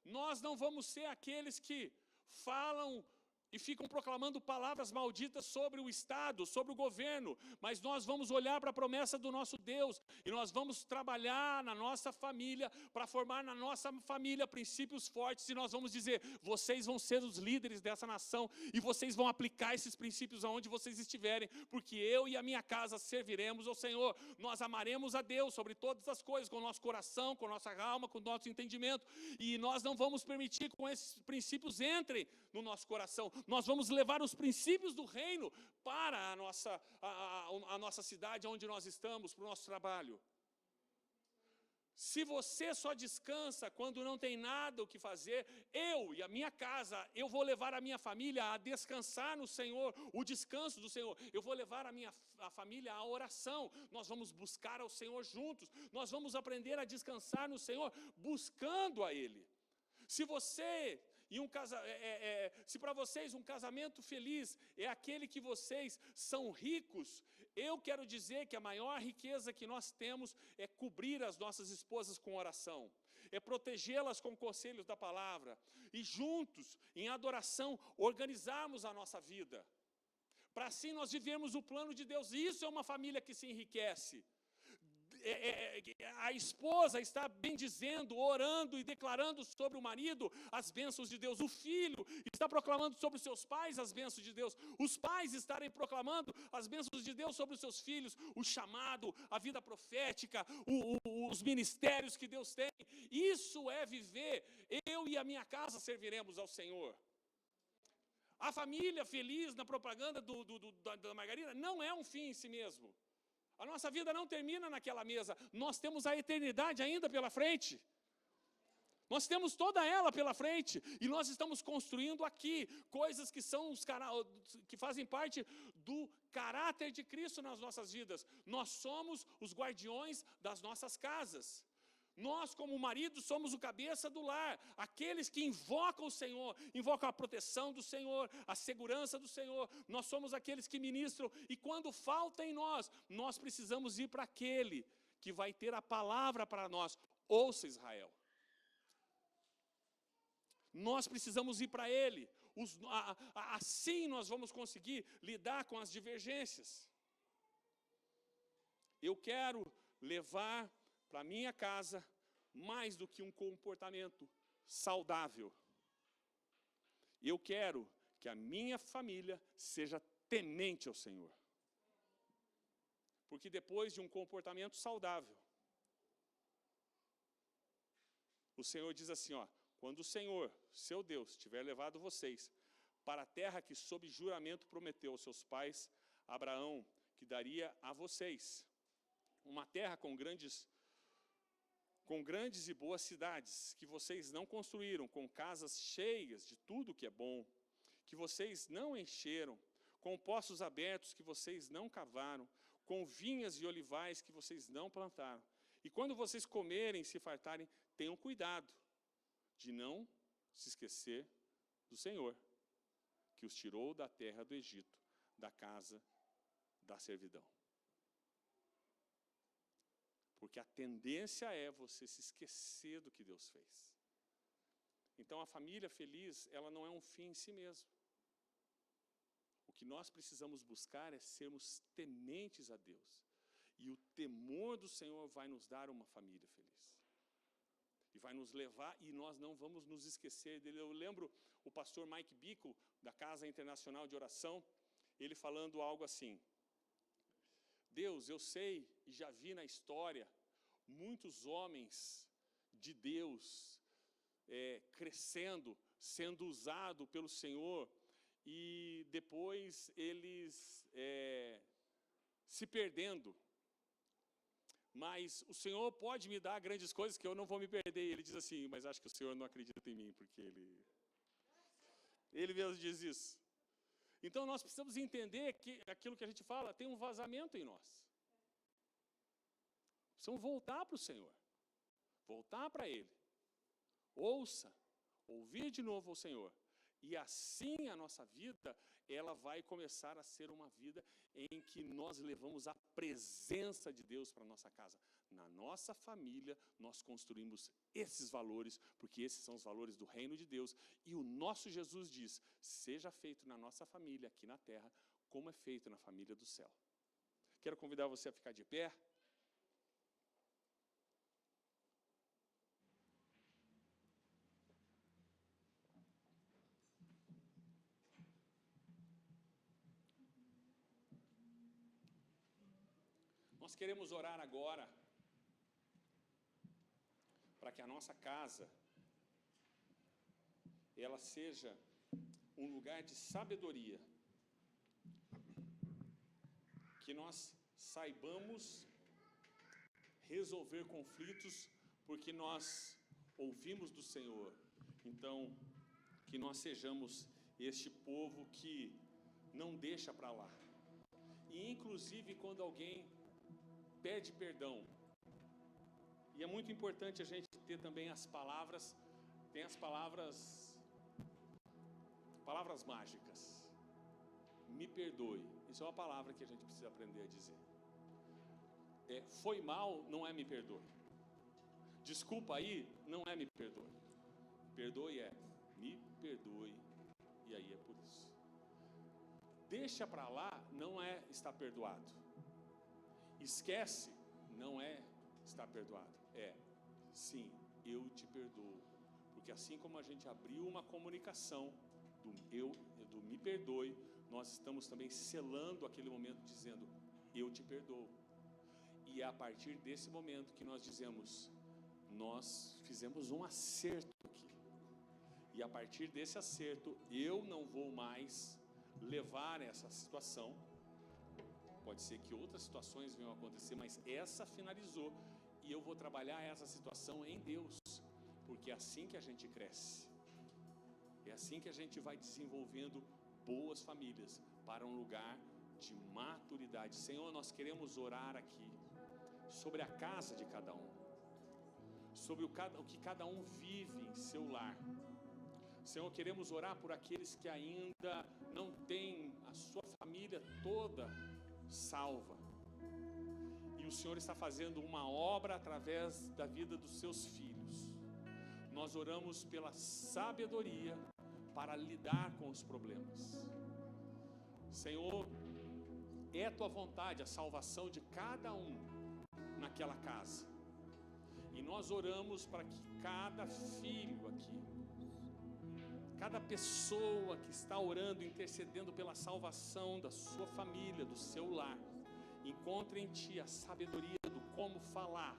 nós não vamos ser aqueles que falam e ficam proclamando palavras malditas sobre o Estado, sobre o governo, mas nós vamos olhar para a promessa do nosso Deus, e nós vamos trabalhar na nossa família, para formar na nossa família princípios fortes, e nós vamos dizer, vocês vão ser os líderes dessa nação, e vocês vão aplicar esses princípios aonde vocês estiverem, porque eu e a minha casa serviremos ao Senhor, nós amaremos a Deus sobre todas as coisas, com o nosso coração, com a nossa alma, com o nosso entendimento, e nós não vamos permitir que esses princípios entrem no nosso coração, nós vamos levar os princípios do reino para a nossa cidade, onde nós estamos, para o nosso trabalho. Se você só descansa quando não tem nada o que fazer, eu e a minha casa, eu vou levar a minha família a descansar no Senhor, o descanso do Senhor. Eu vou levar a família à oração. Nós vamos buscar ao Senhor juntos. Nós vamos aprender a descansar no Senhor, buscando a Ele. Se para vocês um casamento feliz é aquele que vocês são ricos, eu quero dizer que a maior riqueza que nós temos é cobrir as nossas esposas com oração, é protegê-las com conselhos da palavra, e juntos, em adoração, organizarmos a nossa vida, para assim nós vivermos o plano de Deus, e isso é uma família que se enriquece. A esposa está bendizendo, orando e declarando sobre o marido as bênçãos de Deus. O filho está proclamando sobre os seus pais as bênçãos de Deus. Os pais estarem proclamando as bênçãos de Deus sobre os seus filhos. O chamado, a vida profética, os ministérios que Deus tem. Isso é viver. Eu e a minha casa serviremos ao Senhor. A família feliz na propaganda da margarina não é um fim em si mesmo. A nossa vida não termina naquela mesa, nós temos a eternidade ainda pela frente. Nós temos toda ela pela frente, e nós estamos construindo aqui coisas que fazem parte do caráter de Cristo nas nossas vidas. Nós somos os guardiões das nossas casas. Nós, como marido, somos o cabeça do lar, aqueles que invocam o Senhor, invocam a proteção do Senhor, a segurança do Senhor. Nós somos aqueles que ministram, e quando falta em nós, nós precisamos ir para aquele que vai ter a palavra para nós. Ouça, Israel. Nós precisamos ir para ele. Assim nós vamos conseguir lidar com as divergências. Eu quero levar para minha casa mais do que um comportamento saudável. Eu quero que a minha família seja temente ao Senhor. Porque depois de um comportamento saudável, o Senhor diz assim, ó, quando o Senhor, seu Deus, tiver levado vocês para a terra que sob juramento prometeu aos seus pais, Abraão, que daria a vocês, uma terra com grandes e boas cidades, que vocês não construíram, com casas cheias de tudo que é bom, que vocês não encheram, com poços abertos que vocês não cavaram, com vinhas e olivais que vocês não plantaram. E quando vocês comerem e se fartarem, tenham cuidado de não se esquecer do Senhor, que os tirou da terra do Egito, da casa da servidão. Porque a tendência é você se esquecer do que Deus fez. Então a família feliz, ela não é um fim em si mesmo. O que nós precisamos buscar é sermos tementes a Deus. E o temor do Senhor vai nos dar uma família feliz. E vai nos levar, e nós não vamos nos esquecer dele. Eu lembro o pastor Mike Bickle, da Casa Internacional de Oração, ele falando algo assim: Deus, eu sei e já vi na história muitos homens de Deus crescendo, sendo usado pelo Senhor, e depois eles se perdendo. Mas o Senhor pode me dar grandes coisas que eu não vou me perder. Ele diz assim, mas acho que o Senhor não acredita em mim, porque ele mesmo diz isso. Então nós precisamos entender que aquilo que a gente fala tem um vazamento em nós. Precisamos voltar para o Senhor, voltar para Ele. Ouça, ouvir de novo ao Senhor. E assim a nossa vida, ela vai começar a ser uma vida em que nós levamos a presença de Deus para a nossa casa. Na nossa família, nós construímos esses valores, porque esses são os valores do reino de Deus. E o nosso Jesus diz, seja feito na nossa família, aqui na terra, como é feito na família do céu. Quero convidar você a ficar de pé. Nós queremos orar agora para que a nossa casa ela seja um lugar de sabedoria, que nós saibamos resolver conflitos porque nós ouvimos do Senhor. Então, que nós sejamos este povo que não deixa para lá. E inclusive quando alguém pede perdão. E é muito importante a gente ter também as palavras, tem as palavras mágicas. Me perdoe. Isso é uma palavra que a gente precisa aprender a dizer. Foi mal, não é me perdoe. Desculpa aí, não é me perdoe. Perdoe é me perdoe. E aí é por isso. Deixa para lá, não é estar perdoado. Esquece, não é estar perdoado. Sim, eu te perdoo. Porque assim como a gente abriu uma comunicação do me perdoe, nós estamos também selando aquele momento dizendo, eu te perdoo. E é a partir desse momento que nós dizemos, nós fizemos um acerto aqui. E a partir desse acerto, eu não vou mais levar essa situação. Pode ser que outras situações venham a acontecer, mas essa finalizou. E eu vou trabalhar essa situação em Deus. Porque é assim que a gente cresce. É assim que a gente vai desenvolvendo boas famílias para um lugar de maturidade. Senhor, nós queremos orar aqui sobre a casa de cada um. Sobre o que cada um vive em seu lar. Senhor, queremos orar por aqueles que ainda não têm a sua família toda salva. E o Senhor está fazendo uma obra através da vida dos seus filhos. Nós oramos pela sabedoria para lidar com os problemas. Senhor, é a tua vontade a salvação de cada um naquela casa. E nós oramos para que cada filho aqui cada pessoa que está orando, intercedendo pela salvação da sua família, do seu lar, encontre em Ti a sabedoria do como falar,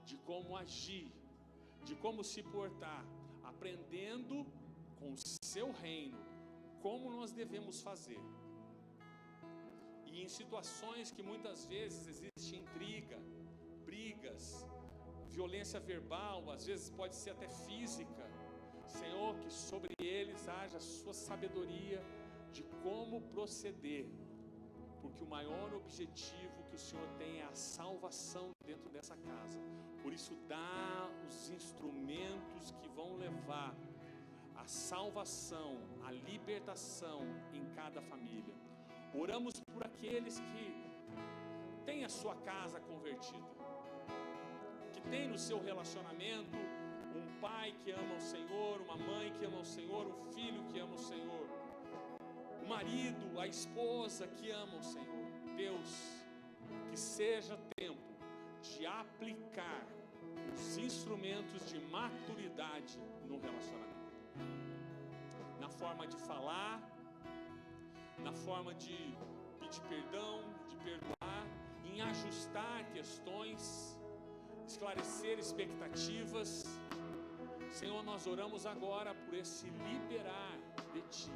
de como agir, de como se portar, aprendendo com o Seu reino, como nós devemos fazer. E em situações que muitas vezes existe intriga, brigas, violência verbal, às vezes pode ser até física, Senhor, que sobre eles haja a Sua sabedoria de como proceder, porque o maior objetivo que o Senhor tem é a salvação dentro dessa casa. Por isso, dá os instrumentos que vão levar a salvação, a libertação em cada família. Oramos por aqueles que têm a sua casa convertida, que tem no seu relacionamento um pai que ama o Senhor, uma mãe que ama o Senhor, um filho que ama o Senhor, o marido, a esposa que ama o Senhor. Deus, que seja tempo de aplicar os instrumentos de maturidade no relacionamento, na forma de falar, na forma de pedir perdão, de perdoar, em ajustar questões, esclarecer expectativas. Senhor, nós oramos agora por esse liberar de Ti,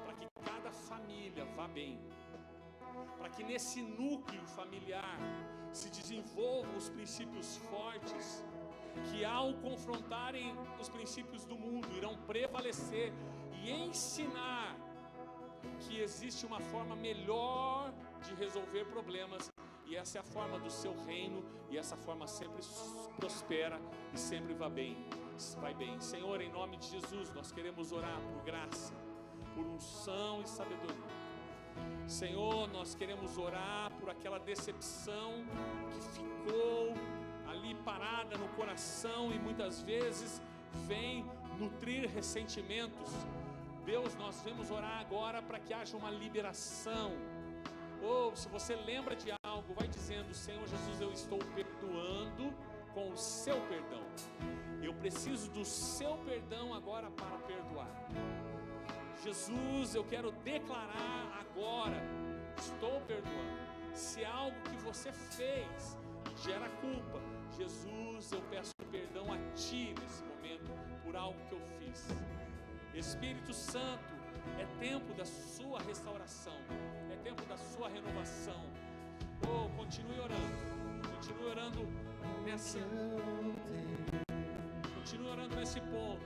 para que cada família vá bem, para que nesse núcleo familiar se desenvolvam os princípios fortes, que ao confrontarem os princípios do mundo, irão prevalecer e ensinar que existe uma forma melhor de resolver problemas, e essa é a forma do Seu reino, e essa forma sempre prospera e sempre vai bem. Senhor, em nome de Jesus, nós queremos orar por graça, por unção e sabedoria. Senhor, nós queremos orar por aquela decepção que ficou ali parada no coração e muitas vezes vem nutrir ressentimentos. Deus, nós vamos orar agora para que haja uma liberação. Ou se você lembra de algo, vai dizendo: Senhor Jesus, eu estou perdoando com o Seu perdão. Eu preciso do Seu perdão agora para perdoar. Jesus, eu quero declarar agora: estou perdoando. Se é algo que você fez e gera culpa, Jesus, eu peço perdão a Ti nesse momento por algo que eu fiz. Espírito Santo, é tempo da Sua restauração, é tempo da Sua renovação. Oh, continue orando nesse ponto.